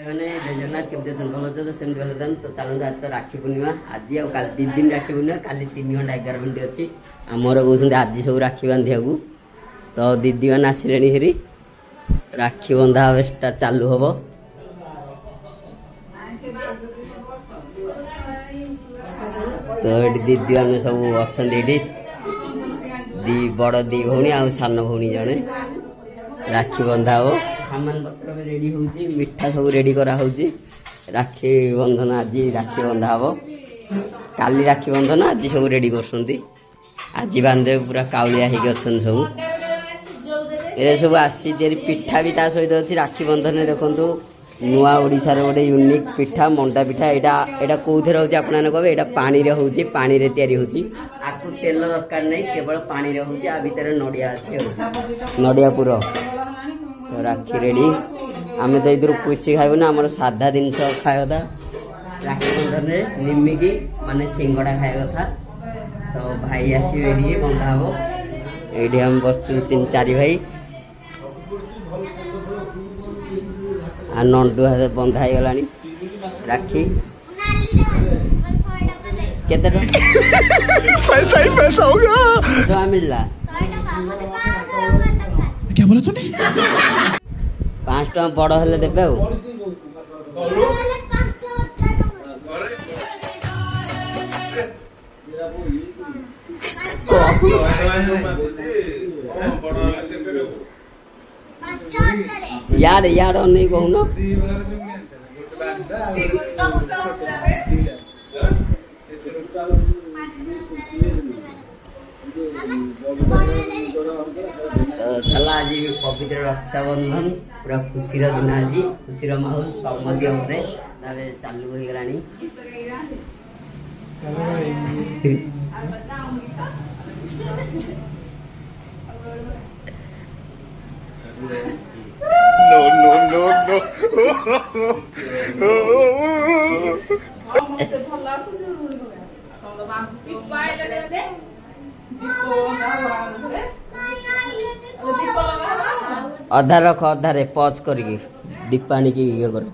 मैंने जगन्नाथ केमती भल तो सेमती भल तो चलते आज तो राखी पूर्णिमा आज आ 2 दिन राखी पूर्णिमा काली 3 घंटा 11 मिनट अच्छी आमर कहते आज सब राखी बांधिया तो दीदी मैंने आसिले हेरी राखी बंधा बेस्टा चालू हम तो ये दीदी मैंने सब अच्छा दी बड़ दी भौणी आ सान भौणी जड़े राखी बंधा हो सामान पत्र भी रेडी होची मिठा सब रेडी करा होची राखी बंधन आज राखी बंधा हम काली राखी बंधन आज सब रेडी करसंती आज बांधे पूरा काउलिया हो सब ये सब आसी पिठा भी ता सहित अच्छी राखी बंधन देखु नुआ ओडिशार गोटे यूनिक पिठा मंडा पिठा यहाँ कौथे रोचे आप कहे यहाँ पानी होची पानी रे तैयारी होची आपको तेल दरकार नहीं केवल पानी रे होची आ भीतर नडिया अच्छे नडिया पुर तो राखी रेडी आम तो इधर कुछ खाइबू ना आम साधा जिनस खाया था राखी बंधन निमिकी माने सिंगड़ा खाया था तो भाई आसवे ये बंधा हम ये हम बसचु 3-4 भाई आ नंडू हाथ बंधा हो गला राखी केते पैसा ही पैसा होगा तो मिलला क्या बोला तूने 5 टका बड़ हेले देबे यार यार नहीं कहून चला आज पवित्र रक्षाबंधन पूरा खुशी दिन आज खुशी माहौल समझी हमरे चालू हो गला नो नो नो नो अधा रख अधा रे पज करके दीपानी की ये करो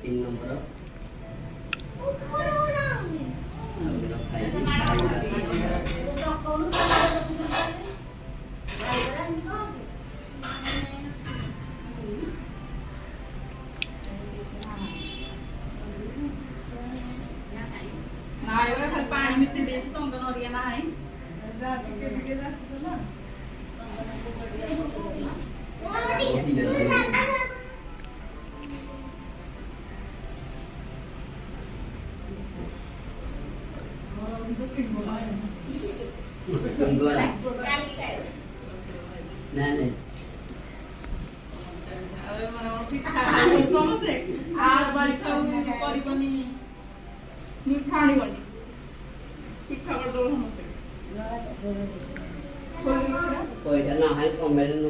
तीन नंबर पानी में से चंदन हरिया ना है पैसा ना है कमेरे न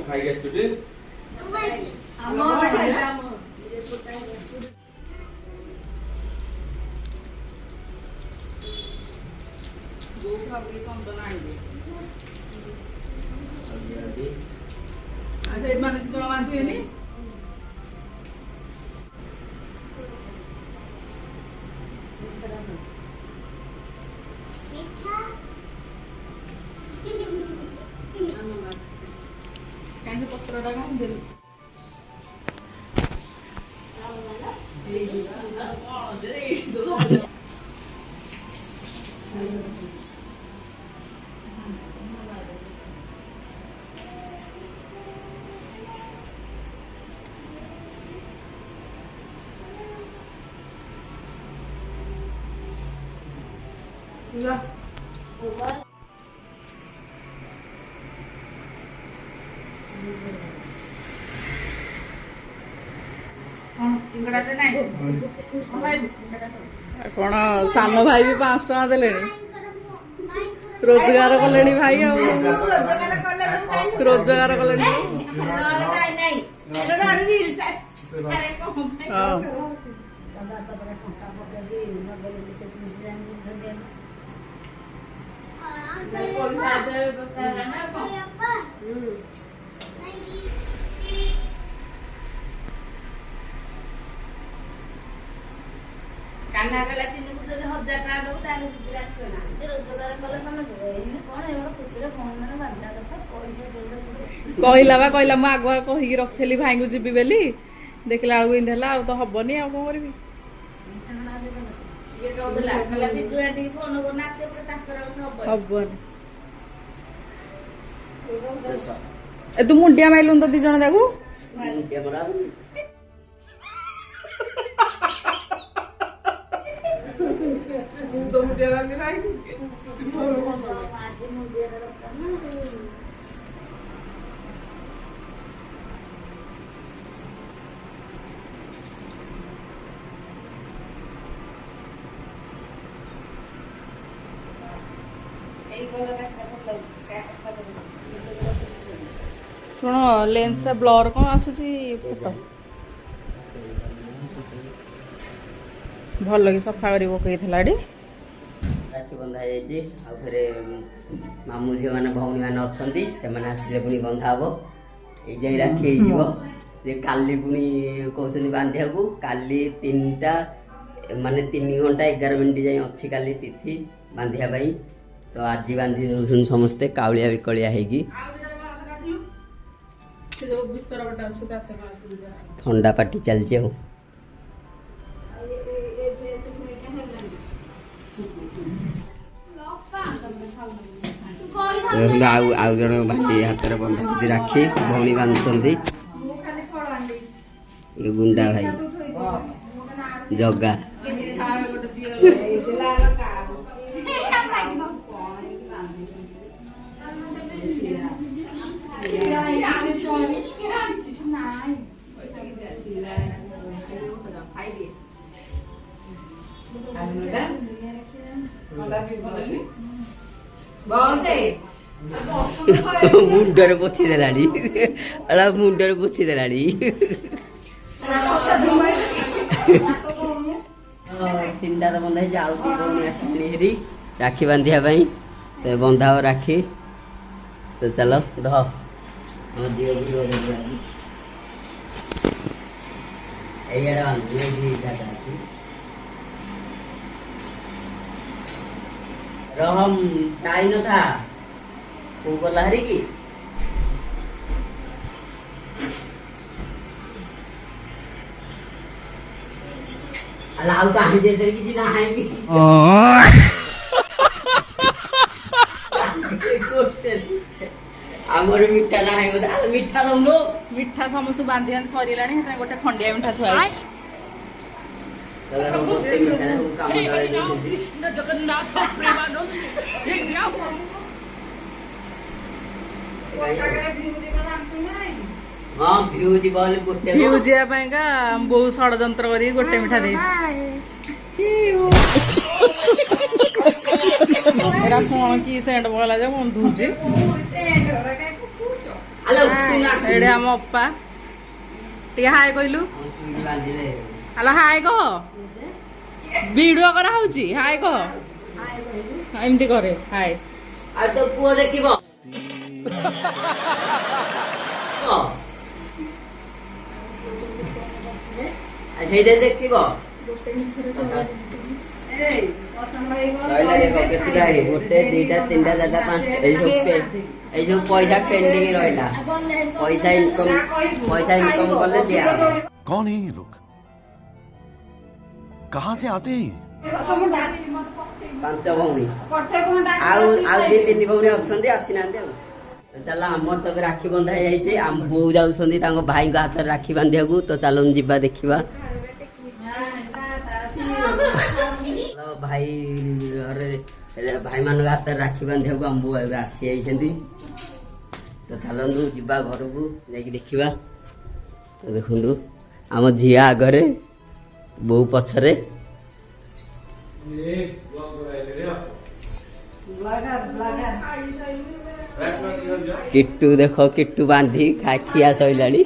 खाई गए तुझे କଣ ସାନ ଭାଇ ବି 5 ଟଙ୍କା ଦେଲେଣି ରୋଜଗାର କଲେଣି ଭାଇ ଆଉ ରୋଜଗାର କଲେଣି ହଁ କାହ୍ନା କହିଲା ଚିନୁକୁ ଯଦି 1000 ଟଙ୍କା ଦବୁ ତାହେଲେ ସୁବିଧା ଆସିବ ନା ରୋଜଗାର କଲେ ତମେ କଣ ଏଗୁଡା ଖୁସିରେ ଫୋନ ମାନେ ବାନ୍ଧା କଥା ପଇସା କହିଲା ମୁଁ ଆଗୁଆ କହିକି ରଖିଥିଲି ଭାଇଙ୍କୁ ଯିବି ବୋଲି ଦେଖିଲା ବେଳକୁ ଏମିତି ହେଲା ଆଉ ତ ହବନି ଆଉ କଣ କରିବି ଇଏ କହୁଥିଲା କହିଲା ବିଜୁ ଆଣ୍ଟିକି ଫୋନ କରୁନା ଆସିବ ପୁରା ତାଙ୍କର ଆଉ ହବନି ଏ ତୁ ମୁଣ୍ଡିଆ ମାଇଲୁନି ତ 2 ଜଣ ଯାକୁ ଶୁଣ ଲେନ୍ସ ଟା ବ୍ଲର କଣ ଆସୁଛି ଫଟୋ ଭଲ କି ସଫା କରି ପକେଇଥିଲା ଏଠି ରାକ୍ଷୀ ବନ୍ଧା ହେଇଯାଇଛି ଆଉ ଥରେ ମାମୁଁ ଝିଅ ମାନେ ଭଉଣୀ ମାନେ ଅଛନ୍ତି ସେମାନେ ଆସିଲେ ପୁଣି ବନ୍ଧା ହବ ଏଇ ଯାଇ ରାକ୍ଷୀ ହେଇଯିବ ଯେ କାଲି ପୁଣି କହୁଛନ୍ତି ବାନ୍ଧିବାକୁ କାଲି 3ଟା ମାନେ 3 ଘଣ୍ଟା 11 ମିନିଟ୍ ଯାଇ ଅଛି କାଲି ତିଥି ବାନ୍ଧିବା ପାଇଁ ତ ଆଜି ବାନ୍ଧି ଦେଉଛନ୍ତି ସମସ୍ତେ କାଉଳିଆ ବିକଳିଆ ହେଇକି ଥଣ୍ଡା ପାଟି ଚାଲିଛି ଆଉ ଆଉ ଜଣେ ଭାଇ ହାତରେ ବନ୍ଧା ହେଉଛି ରାକ୍ଷୀ ଭଉଣୀ ବାନ୍ଧୁଛନ୍ତି ଗୁଣ୍ଡା ଭାଇ ଜଗା ମୁଣ୍ଡରେ ପୋଛି ଦେଲାଣି ମୁଣ୍ଡରେ ପୋଛି ଦେଲାଣି 3ଟା ତ ବନ୍ଧା ହେଇଛି ଆଉ ଦି ଭଉଣୀ ଆସିଲେଣି ହେରି ରାକ୍ଷୀ ବାନ୍ଧିବା ପାଇଁ ତ ବନ୍ଧା ହବ ରାକ୍ଷୀ ତ ଚାଲ ଧହ ଏଇଆଡେ ବାନ୍ଧୁ ଅଛି ରହମ ଯାଇନଥା କୋଉ ଗଲା ହାରି କି ଆଉ କାହିଁ ଦେଇଦେଲେ କିଛି ନାହିଁ ଆମର ମିଠା ନାହିଁ ବୋଧେ ମିଠା ଦଉନ ମିଠା ସମସ୍ତଙ୍କୁ ବାନ୍ଧି ବାନ୍ଧି ସରିଲାଣି ସେଥିପାଇଁ ଗୋଟେ ଖଣ୍ଡିଆ ମିଠା ଥୁଆ ହେଇଛି ଭିଉ ଯିବା ପାଇଁକା ବୋଉ ଷଡଯନ୍ତ୍ର କରିକି ଗୋଟେ ମିଠା ଦେଇଛି ଏରା କଣ କି ସେଣ୍ଟ ପକେଇଲା ଯେ ଗନ୍ଧୁଛି ଏଇଠି ଆମ ଅପା ଟିକେ ହାଏ କହିଲୁ ଆଲୋ ହାଏ କହ ଭିଡିଓ କରା ହଉଛି ହାଏ କହ ଏମିତି କରେ ହାଏ ଆଉ ତୋ ପୁଅ ଦେଖିବ ଦେଖିବ ଗୋଟେ 2ଟା 3ଟା 4ଟା 5ଟା ଏଇ ସବୁ ପଇସା ପେଣ୍ଡିଂ ରହିଲା ପଇସା ଇନକମ କଲେ ଦିଆ कौन है ये लोग कहाँ से आते हैं 5 ଭଉଣୀ ଆଉ 2-3 ଭଉଣୀ ଅଛନ୍ତି ଆସିନାହାନ୍ତି ଆଉ ଚାଲ ଆମର ତ ରାକ୍ଷୀ ବନ୍ଧା ହେଇଯାଇଛି ଆମ ବୋଉ ଯାଉଛନ୍ତି ତାଙ୍କ ଭାଇଙ୍କ ହାତରେ ରାକ୍ଷୀ ବାନ୍ଧିବାକୁ ତ ଚାଲନ୍ତୁ ଯିବା ଦେଖିବା ଭାଇ ଘରେ ଭାଇମାନଙ୍କ ହାତରେ ରାକ୍ଷୀ ବାନ୍ଧିବାକୁ ଆମ୍ବୁ ଏବେ ଆସି ଯାଇଛନ୍ତି। ତ ଚାଲନ୍ତୁ ଯିବା ଘରକୁ ଯାଇକି ଦେଖିବା। ତ ଦେଖନ୍ତୁ ଆମ ଝିଅ ଆଗରେ ବୋଉ ପଛରେ। କିଟୁ ଦେଖ କିଟୁ ବାନ୍ଧି ଖିଆ ସଇଲାଣି।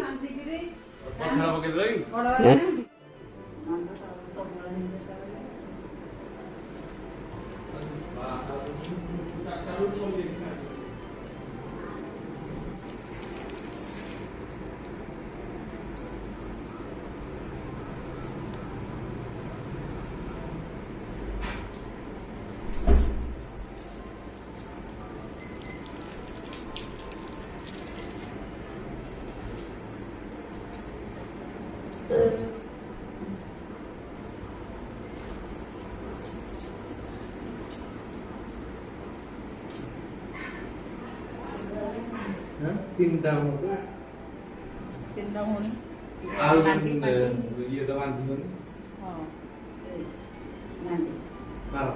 তিনটা ଭଉଣୀ ଆଉ ଇଏ ତ ବାନ୍ଧିବନି ବାର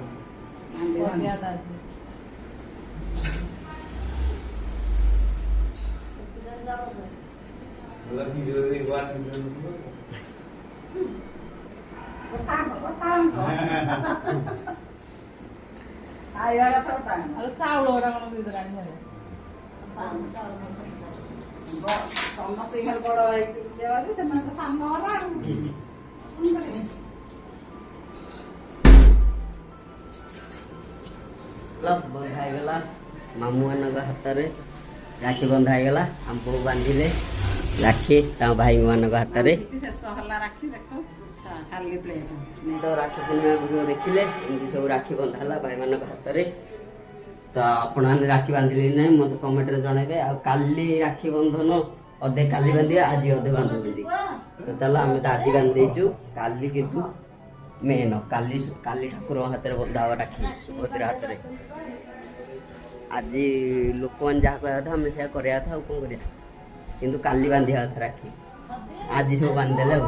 ଚାଉଳ ଗୁରା କଣ ଦେଇଦେଲାଣି ସମସ୍ତେ ବଡ ହେଇକି ସେମାନେ ତ ସାନ ହେଲା ଆଉ ବନ୍ଧା ହେଇଗଲା। ମାମୁଁ ମାନଙ୍କ ହାତରେ ରାକ୍ଷୀ ବନ୍ଧା ହେଇଗଲା। ଆମ ବୋଉ ବାନ୍ଧିଲେ ରାକ୍ଷୀ ତାଙ୍କ ଭାଇମାନଙ୍କ ହାତରେ। ଶେଷ ହେଲା ରାକ୍ଷୀ ଦେଖ ଖାଲି ପ୍ଲେଟ ତ ରାକ୍ଷୀ ପୂର୍ଣ୍ଣିମା ଭିଡ଼ିଓ ଦେଖିଲେ ଏମିତି ସବୁ ରାକ୍ଷୀ ବନ୍ଧା ହେଲା ଭାଇମାନଙ୍କ ହାତରେ। ତ ଆପଣମାନେ ରାକ୍ଷୀ ବାନ୍ଧିଲେ ନାହିଁ ମୋତେ କମେଣ୍ଟରେ ଜଣାଇବେ। ଆଉ କାଲି ରାକ୍ଷୀ ବନ୍ଧନ ଅଧେ କାଲି ବାନ୍ଧିବେ ଆଜି ଅଧେ ବାନ୍ଧୁଛନ୍ତି। ତ ଚାଲ ଆମେ ତ ଆଜି ବାନ୍ଧି ଦେଇଛୁ। କାଲି କିନ୍ତୁ ମେନ୍ କାଲି ଠାକୁରଙ୍କ ହାତରେ ବନ୍ଧା ହବ ରାକ୍ଷୀ ସୁଭଦ୍ରା ହାତରେ। ଆଜି ଲୋକମାନେ ଯାହା କହିବା କଥା ଆମେ ସେୟା କରିବା କଥା ଆଉ କ'ଣ କରିବା। କିନ୍ତୁ କାଲି ବାନ୍ଧିବା କଥା ରାକ୍ଷୀ। ଆଜି ସବୁ ବାନ୍ଧିଦେଲେ ଆଉ